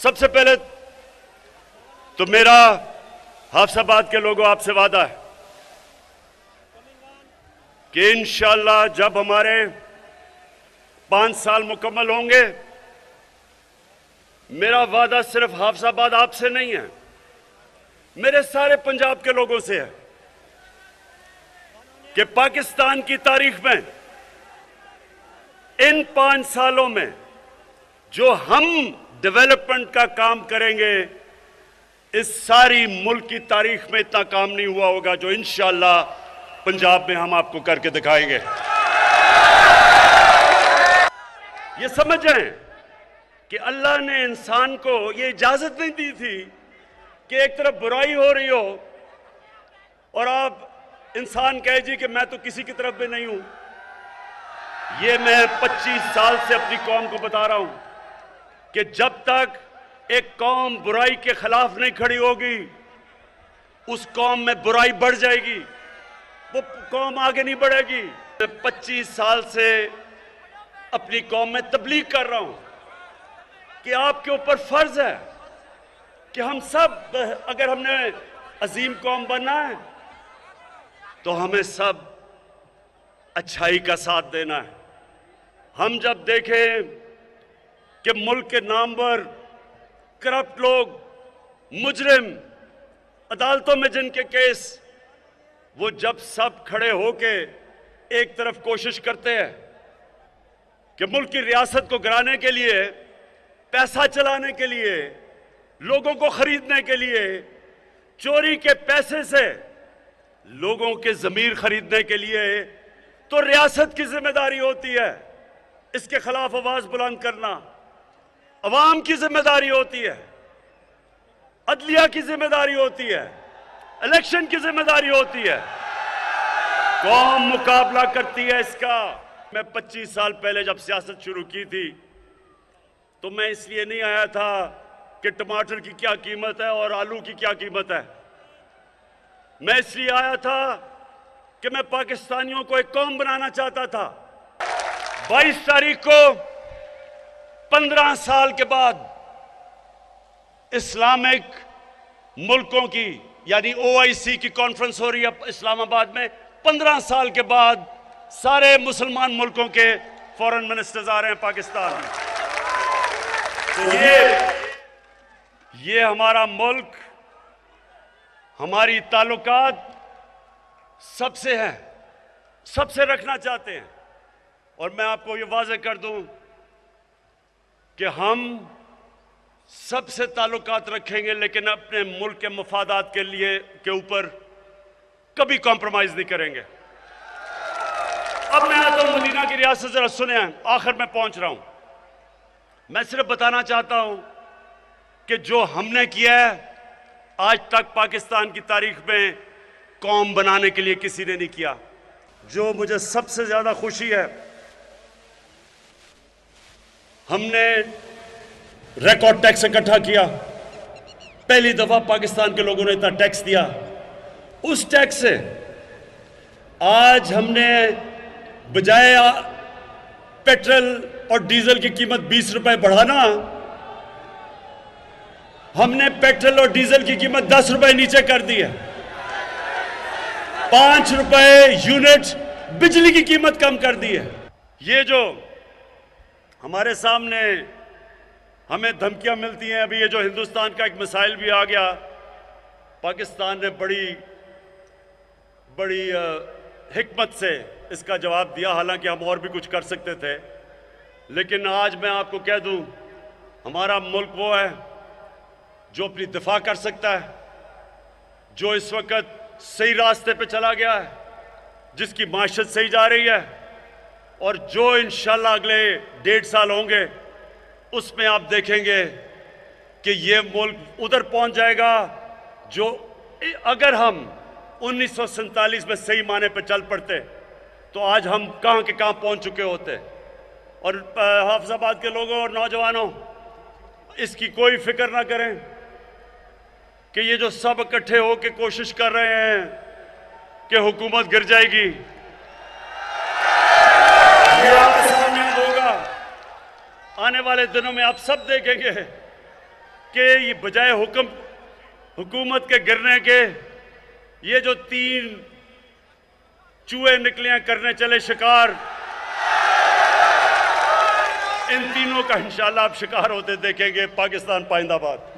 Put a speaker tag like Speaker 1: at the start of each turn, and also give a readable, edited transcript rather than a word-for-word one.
Speaker 1: सबसे पहले तो मेरा हाफसाबाद के लोगों आपसे वादा है कि इंशाअल्लाह जब हमारे 5 साल मुकम्मल होंगे, मेरा वादा सिर्फ हाफसाबाद आपसे नहीं है, मेरे सारे पंजाब के लोगों से है कि पाकिस्तान की तारीख में इन 5 सालों में जो हम डेवलपमेंट का काम करेंगे, इस सारी मुल्क की तारीख में इतना काम नहीं हुआ होगा जो इंशाअल्लाह पंजाब में हम आपको करके दिखाएंगे। ये समझ जाएं कि अल्लाह ने इंसान को ये इजाजत नहीं दी थी कि एक तरफ बुराई हो रही हो और आप इंसान कहे जी कि मैं तो किसी की तरफ भी नहीं हूं। ये मैं 25 साल से अपनी कौम को बता रहा हूं कि जब तक एक कौम बुराई के खिलाफ नहीं खड़ी होगी, उस कौम में बुराई बढ़ जाएगी, वो कौम आगे नहीं बढ़ेगी। मैं 25 साल से अपनी कौम में तबलीग कर रहा हूं कि आपके ऊपर फर्ज है कि हम सब, अगर हमने अजीम कौम बनना है तो हमें सब अच्छाई का साथ देना है। हम जब देखें कि मुल्क के नामवर करप्ट लोग, मुजरिम, अदालतों में जिनके केस, वो जब सब खड़े होके एक तरफ कोशिश करते हैं कि मुल्क की रियासत को गिराने के लिए, पैसा चलाने के लिए, लोगों को खरीदने के लिए, चोरी के पैसे से लोगों के ज़मीर खरीदने के लिए, तो रियासत की जिम्मेदारी होती है इसके खिलाफ आवाज बुलंद करना, अवाम की जिम्मेदारी होती है, अदलिया की जिम्मेदारी होती है, इलेक्शन की जिम्मेदारी होती है। कौम मुकाबला करती है इसका। मैं 25 साल पहले जब सियासत शुरू की थी तो मैं इसलिए नहीं आया था कि टमाटर की क्या कीमत है और आलू की क्या कीमत है। मैं इसलिए आया था कि मैं पाकिस्तानियों को एक कौम बनाना चाहता था। 22 तारीख को 15 साल के बाद इस्लामिक मुल्कों की यानी OIC की कॉन्फ्रेंस हो रही है इस्लामाबाद में। 15 साल के बाद सारे मुसलमान मुल्कों के फॉरेन मिनिस्टर्स आ रहे हैं पाकिस्तान में। तो ये हमारा मुल्क, हमारी ताल्लुकात सबसे है, सबसे रखना चाहते हैं। और मैं आपको ये वाज़ेह कर दूं कि हम सबसे ताल्लुकात रखेंगे, लेकिन अपने मुल्क के मफादात के लिए के ऊपर कभी कॉम्प्रोमाइज नहीं करेंगे। अब मैं आता हूं मदीना की रियासत, जरा सुने, आखिर में पहुंच रहा हूं। मैं सिर्फ बताना चाहता हूं कि जो हमने किया है आज तक पाकिस्तान की तारीख में कौम बनाने के लिए किसी ने नहीं किया। जो मुझे सबसे ज्यादा खुशी है, हमने रिकॉर्ड टैक्स इकट्ठा किया। पहली दफा पाकिस्तान के लोगों ने इतना टैक्स दिया। उस टैक्स से आज हमने बजाय पेट्रोल और डीजल की कीमत 20 रुपए बढ़ाना, हमने पेट्रोल और डीजल की कीमत 10 रुपए नीचे कर दी है। 5 रुपए यूनिट बिजली की कीमत कम कर दी है। ये जो हमारे सामने हमें धमकियां मिलती हैं, अभी ये जो हिंदुस्तान का एक मिसाइल भी आ गया, पाकिस्तान ने बड़ी हिकमत से इसका जवाब दिया। हालांकि हम और भी कुछ कर सकते थे, लेकिन आज मैं आपको कह दूं, हमारा मुल्क वो है जो अपनी दिफा कर सकता है, जो इस वक्त सही रास्ते पे चला गया है, जिसकी माशत सही जा रही है, और जो इंशाल्लाह अगले 1.5 साल होंगे उसमें आप देखेंगे कि ये मुल्क उधर पहुंच जाएगा जो, अगर हम 1947 में सही माने पे चल पड़ते तो आज हम कहां के कहां पहुंच चुके होते। और हाफिजाबाद के लोगों और नौजवानों, इसकी कोई फिक्र ना करें कि ये जो सब इकट्ठे होकर कोशिश कर रहे हैं कि हुकूमत गिर जाएगी, ये आपके सामने होगा। आने वाले दिनों में आप सब देखेंगे कि ये बजाय हुकूमत के गिरने के ये जो 3 चूहे निकलियां करने चले शिकार, इन तीनों का इंशाल्लाह आप शिकार होते देखेंगे। पाकिस्तान पाइंदाबाद।